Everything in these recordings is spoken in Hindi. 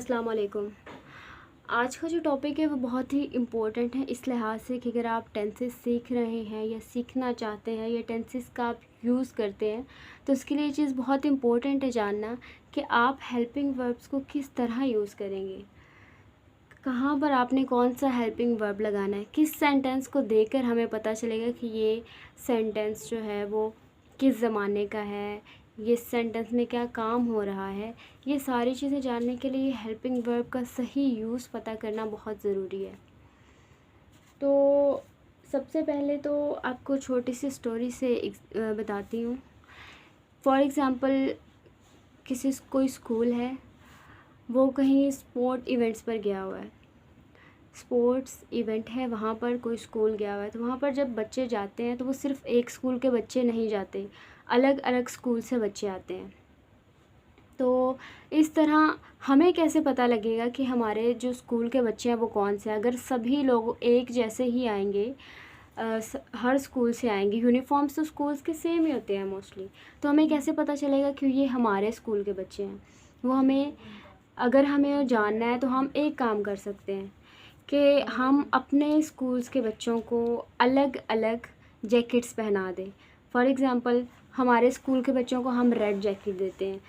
अस्सलाम वालेकुम। आज का जो टॉपिक है वो बहुत ही इम्पोर्टेंट है इस लिहाज से कि अगर आप टेंसेस सीख रहे हैं या सीखना चाहते हैं या टेंसेस का आप यूज़ करते हैं तो उसके लिए ये चीज़ बहुत इम्पोर्टेंट है जानना कि आप हेल्पिंग वर्ब्स को किस तरह यूज़ करेंगे, कहाँ पर आपने कौन सा हेल्पिंग वर्ब लगाना है, किस सेंटेंस को देखकर हमें पता चलेगा कि ये सेंटेंस जो है वो किस ज़माने का है, ये सेंटेंस में क्या काम हो रहा है। ये सारी चीज़ें जानने के लिए हेल्पिंग वर्ब का सही यूज़ पता करना बहुत ज़रूरी है। तो सबसे पहले तो आपको छोटी सी स्टोरी से बताती हूँ। फॉर एग्ज़ाम्पल कोई स्कूल है, वो कहीं स्पोर्ट इवेंट्स पर गया हुआ है, स्पोर्ट्स इवेंट है, वहाँ पर कोई स्कूल गया हुआ है। तो वहाँ पर जब बच्चे जाते हैं तो वो सिर्फ़ एक स्कूल के बच्चे नहीं जाते, अलग अलग स्कूल से बच्चे आते हैं। तो इस तरह हमें कैसे पता लगेगा कि हमारे जो स्कूल के बच्चे हैं वो कौन से हैं? अगर सभी लोग एक जैसे ही आएंगे, हर स्कूल से आएंगे, यूनिफॉर्म्स तो स्कूल्स के सेम ही होते हैं मोस्टली, तो हमें कैसे पता चलेगा कि ये हमारे स्कूल के बच्चे हैं? वो अगर हमें वो जानना है तो हम एक काम कर सकते हैं कि हम अपने स्कूल्स के बच्चों को अलग अलग जैकेट्स पहना दें। फॉर एग्ज़ाम्पल हमारे स्कूल के बच्चों को हम रेड जैकेट देते हैं,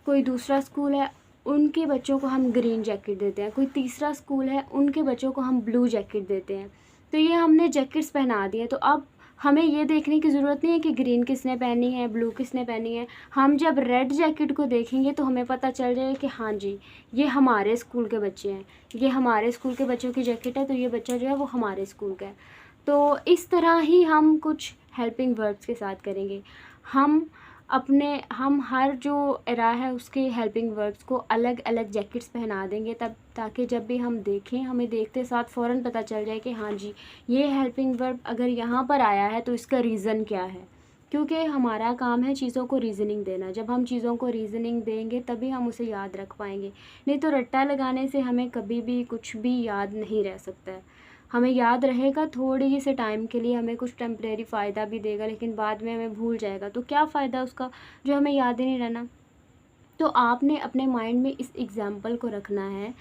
कोई दूसरा स्कूल है उनके बच्चों को हम ग्रीन जैकेट देते हैं, कोई तीसरा स्कूल है उनके बच्चों को हम ब्लू जैकेट देते हैं। तो ये हमने जैकेट्स पहना दिए, तो अब हमें ये देखने की ज़रूरत नहीं है कि ग्रीन किसने पहनी है, ब्लू किसने पहनी है। हम जब रेड जैकेट को देखेंगे तो हमें पता चल जाएगा कि हाँ जी, ये हमारे स्कूल के बच्चे हैं, ये हमारे स्कूल के बच्चों की जैकेट है, तो ये बच्चा जो है वो हमारे स्कूल का है। तो इस तरह ही हम कुछ हेल्पिंग वर्ब्स के साथ करेंगे। हम हर जो एरा है उसके हेल्पिंग वर्ब्स को अलग अलग जैकेट्स पहना देंगे, तब ताकि जब भी हम देखें हमें देखते साथ फ़ौरन पता चल जाए कि हाँ जी, ये हेल्पिंग वर्ब अगर यहाँ पर आया है तो इसका रीज़न क्या है। क्योंकि हमारा काम है चीज़ों को रीज़निंग देना। जब हम चीज़ों को रीज़निंग देंगे तभी हम उसे याद रख पाएंगे, नहीं तो रट्टा लगाने से हमें कभी भी कुछ भी याद नहीं रह सकता है। हमें याद रहेगा थोड़ी से टाइम के लिए, हमें कुछ टेम्परेरी फ़ायदा भी देगा, लेकिन बाद में हमें भूल जाएगा, तो क्या फ़ायदा उसका जो हमें याद ही नहीं रहना। तो आपने अपने माइंड में इस एग्ज़ाम्पल को रखना है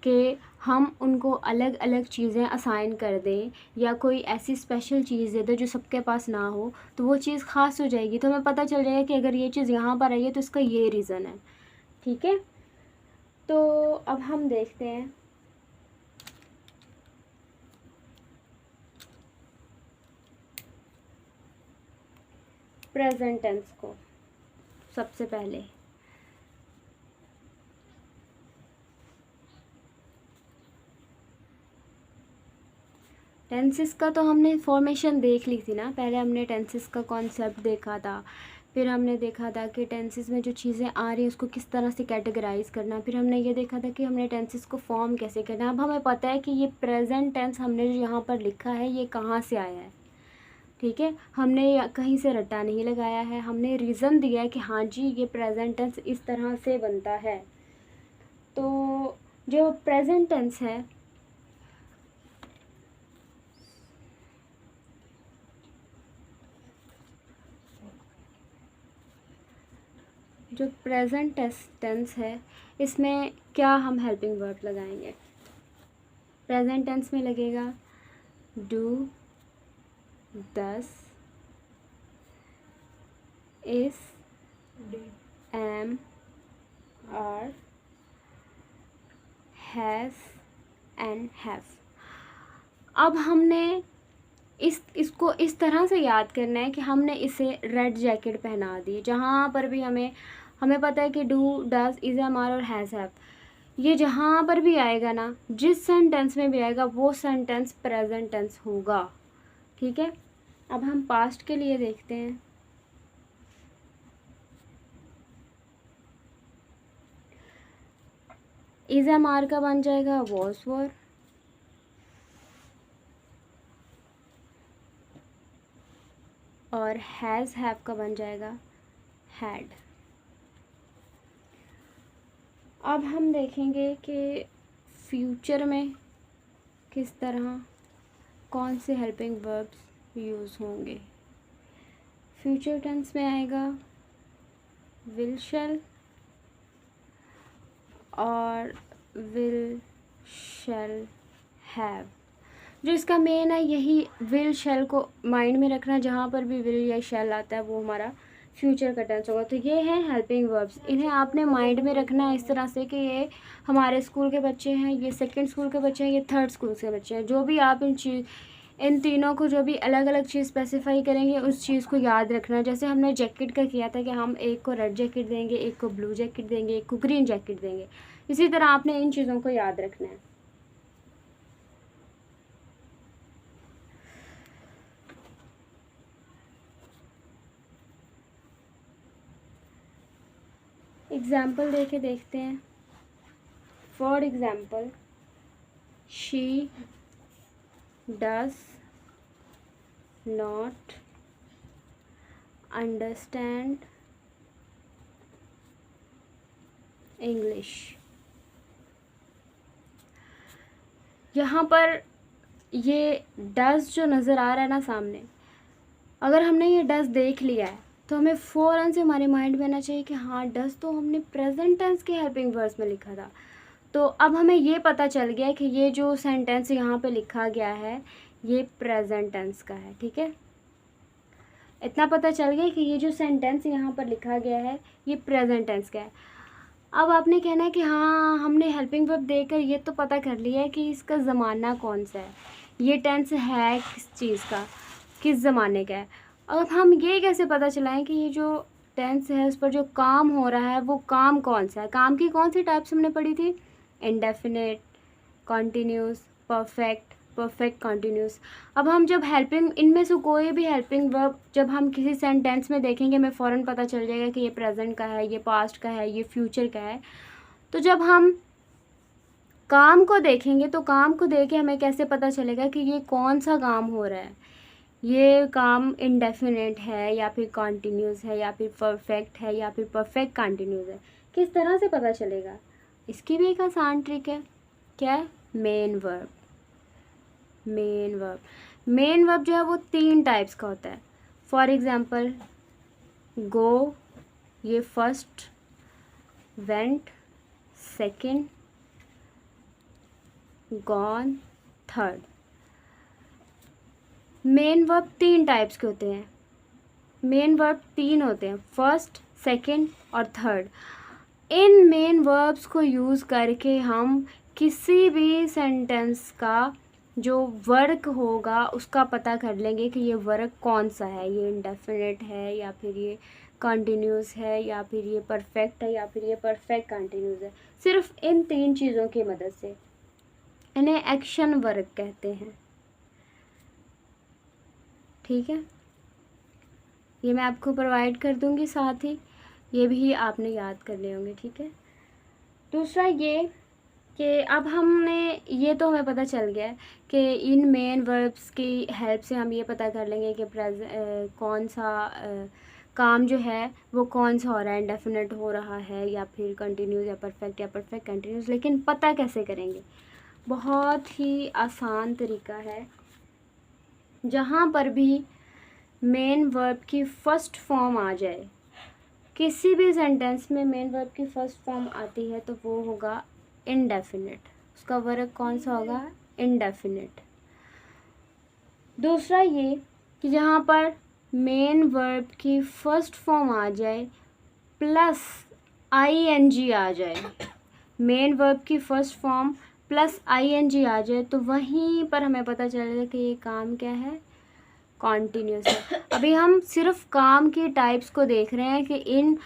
कि हम उनको अलग अलग चीज़ें असाइन कर दें या कोई ऐसी स्पेशल चीज़ दे दें जो सबके पास ना हो, तो वो चीज़ ख़ास हो जाएगी। तो हमें पता चल जाएगा कि अगर ये चीज़ यहाँ पर आई है तो इसका ये रीज़न है। ठीक है, तो अब हम देखते हैं प्रेजेंट टेंस को। सबसे पहले टेंसेस का तो हमने फॉर्मेशन देख ली थी ना। पहले हमने टेंसेस का कॉन्सेप्ट देखा था, फिर हमने देखा था कि टेंसेस में जो चीज़ें आ रही हैं उसको किस तरह से कैटेगराइज करना, फिर हमने ये देखा था कि हमने टेंसेस को फॉर्म कैसे करना। अब हमें पता है कि ये प्रेजेंट टेंस हमने जो यहाँ पर लिखा है ये कहाँ से आया है। ठीक है, हमने कहीं से रट्टा नहीं लगाया है, हमने रीज़न दिया है कि हाँ जी ये प्रेजेंट टेंस इस तरह से बनता है। तो जो प्रेजेंट टेंस है, जो प्रेजेंट टेंस है इसमें क्या हम हेल्पिंग वर्ब लगाएंगे। प्रेजेंट टेंस में लगेगा do, does, is, am, are, has and have. अब हमने इसको इस तरह से याद करना है कि हमने इसे रेड जैकेट पहना दी। जहाँ पर भी हमें पता है कि do, does, is, am, are और हैज़, हैव, ये जहाँ पर भी आएगा ना, जिस सेंटेंस में भी आएगा वो सेंटेंस प्रेजेंट टेंस होगा। ठीक है, अब हम पास्ट के लिए देखते हैं। इज़, एम, आर का बन जाएगा वॉज, वर, और हैज़, हैव का बन जाएगा हैड। अब हम देखेंगे कि फ्यूचर में किस तरह कौन से हेल्पिंग वर्ब्स यूज़ होंगे। फ्यूचर टेंस में आएगा विल, शैल, और विल, शैल, हैव। जो इसका मेन है यही विल शैल को माइंड में रखना, जहाँ पर भी विल या शैल आता है वो हमारा फ्यूचर का टेंस होगा। तो ये हैं हेल्पिंग वर्ब्स, इन्हें आपने माइंड में रखना है इस तरह से कि ये हमारे स्कूल के बच्चे हैं, ये सेकंड स्कूल के बच्चे हैं, ये थर्ड स्कूल के बच्चे हैं। जो भी आप इन तीनों को जो भी अलग अलग चीज़ स्पेसिफाई करेंगे उस चीज़ को याद रखना। जैसे हमने जैकेट का किया था कि हम एक को रेड जैकेट देंगे, एक को ब्लू जैकेट देंगे, एक को ग्रीन जैकेट देंगे, इसी तरह आपने इन चीज़ों को याद रखना है। एग्जाम्पल दे के देखते हैं। For example, she does not understand English. यहाँ पर ये डज जो नज़र आ रहा है ना सामने, अगर हमने ये डज देख लिया है तो हमें फ़ौरन से हमारे माइंड में आना चाहिए कि हाँ डज तो हमने प्रेजेंट टेंस के हेल्पिंग वर्ब्स में लिखा था। तो अब हमें ये पता चल गया कि ये जो सेंटेंस यहाँ पे लिखा गया है ये प्रेजेंट टेंस का है। ठीक है, इतना पता चल गया कि ये जो सेंटेंस यहाँ पर लिखा गया है ये प्रेजेंट टेंस का है। अब आपने कहना है कि हाँ हमने हेल्पिंग वर्ब देकर ये तो पता कर लिया है कि इसका ज़माना कौन सा है, ये टेंस है किस चीज़ का, किस ज़माने का है। अब हम ये कैसे पता चलाएं कि ये जो टेंस है उस पर जो काम हो रहा है वो काम कौन सा है। काम की कौन सी टाइप्स हमने पढ़ी थी, indefinite, continuous, perfect, perfect continuous. अब हम जब हेल्पिंग, इनमें से कोई भी हेल्पिंग वर्ब जब हम किसी सेंटेंस में देखेंगे हमें फ़ौरन पता चल जाएगा कि ये प्रेजेंट का है, ये पास्ट का है, ये फ्यूचर का है। तो जब हम काम को देखेंगे तो काम को देख के हमें कैसे पता चलेगा कि ये कौन सा काम हो रहा है, ये काम इंडेफिनिट है या फिर कॉन्टिन्यूस है या फिर परफेक्ट है या फिर परफेक्ट कॉन्टिन्यूस है, किस तरह से पता चलेगा। इसकी भी एक आसान ट्रिक है, क्या है, main verb. Main verb, main verb जो है वो 3 टाइप्स का होता है। फॉर एग्जांपल, गो ये first, went second, gone third. Main verb 3 types के होते हैं। मेन वर्ब 3 होते हैं, फर्स्ट, सेकंड और थर्ड। इन मेन वर्ब्स को यूज़ करके हम किसी भी सेंटेंस का जो वर्क होगा उसका पता कर लेंगे कि ये वर्क कौन सा है, ये इंडेफिनिट है या फिर ये कंटिन्यूस है या फिर ये परफेक्ट है या फिर ये परफेक्ट कंटिन्यूस है। सिर्फ इन 3 चीज़ों की मदद से। इन्हें एक्शन वर्क कहते हैं। ठीक है, ये मैं आपको प्रोवाइड कर दूंगी, साथ ही ये भी आपने याद करने होंगे। ठीक है, दूसरा ये कि अब हमने ये तो हमें पता चल गया कि इन मेन वर्ब्स की हेल्प से हम ये पता कर लेंगे कि कौन सा काम जो है वो कौन सा हो रहा है, इंडेफिनिट हो रहा है या फिर कंटिन्यूस या परफेक्ट कंटिन्यूस। लेकिन पता कैसे करेंगे, बहुत ही आसान तरीका है। जहाँ पर भी मेन वर्ब की फ़र्स्ट फॉर्म आ जाए, किसी भी सेंटेंस में मेन वर्ब की फ़र्स्ट फॉर्म आती है तो वो होगा इंडेफिनिट। उसका वर्क कौन सा होगा, इंडेफिनिट। दूसरा ये कि जहाँ पर मेन वर्ब की फ़र्स्ट फॉर्म आ जाए प्लस आईएनजी आ जाए, मेन वर्ब की फ़र्स्ट फॉर्म प्लस आईएनजी आ जाए तो वहीं पर हमें पता चलेगा कि ये काम क्या है, कॉन्टिन्यूस है। अभी हम सिर्फ काम की टाइप्स को देख रहे हैं कि इन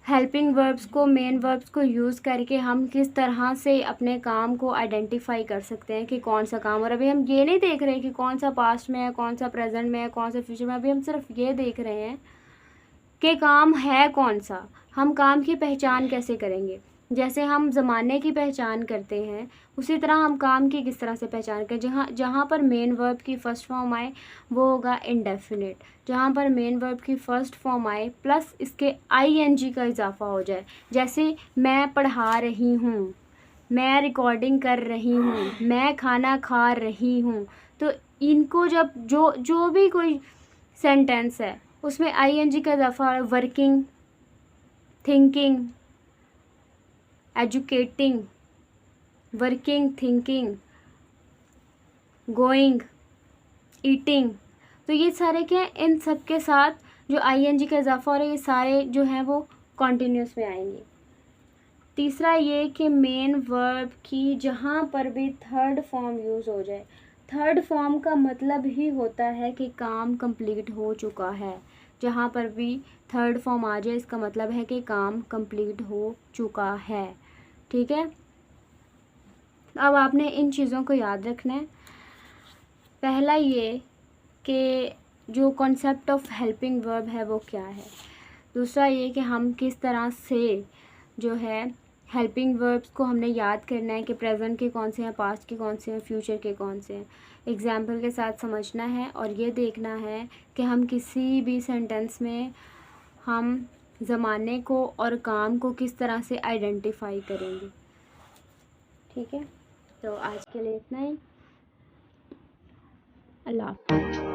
हेल्पिंग वर्ब्स को, मेन वर्ब्स को यूज़ करके हम किस तरह से अपने काम को आइडेंटिफाई कर सकते हैं कि कौन सा काम। और अभी हम ये नहीं देख रहे हैं कि कौन सा पास्ट में है, कौन सा प्रेजेंट में है, कौन सा फ्यूचर में। अभी हम सिर्फ ये देख रहे हैं कि काम है कौन सा। हम काम की पहचान कैसे करेंगे, जैसे हम ज़माने की पहचान करते हैं उसी तरह हम काम की किस तरह से पहचान करें। जहाँ पर मेन वर्ब की फ़र्स्ट फॉर्म आए वो होगा इंडेफिनिट। जहाँ पर मेन वर्ब की फ़र्स्ट फॉर्म आए प्लस इसके आईएनजी का इजाफा हो जाए, जैसे मैं पढ़ा रही हूँ, मैं रिकॉर्डिंग कर रही हूँ, मैं खाना खा रही हूँ। तो इनको जब जो भी कोई सेंटेंस है उसमें आईएनजी का इजाफा, working, thinking, educating, working, thinking, going, eating. तो ये सारे क्या हैं, इन सब के साथ जो आईएनजी का इजाफा हो रहा है, ये सारे जो हैं वो कॉन्टिन्यूस में आएंगे। तीसरा ये कि मेन वर्ब की जहाँ पर भी थर्ड फॉर्म यूज़ हो जाए, थर्ड फॉर्म का मतलब ही होता है कि काम कंप्लीट हो चुका है। जहाँ पर भी थर्ड फॉर्म आ जाए इसका मतलब है कि काम कंप्लीट हो चुका है। ठीक है, अब आपने इन चीज़ों को याद रखना है। पहला ये कि जो कॉन्सेप्ट ऑफ हेल्पिंग वर्ब है वो क्या है। दूसरा ये कि हम किस तरह से जो है हेल्पिंग वर्ब्स को हमने याद करना है कि प्रेजेंट के कौन से हैं, पास्ट के कौन से हैं, फ्यूचर के कौन से हैं। एग्जाम्पल के साथ समझना है और ये देखना है कि हम किसी भी सेंटेंस में हम ज़माने को और काम को किस तरह से आइडेंटिफाई करेंगे। ठीक है, तो आज के लिए इतना ही। अल्लाह हाफ़िज़।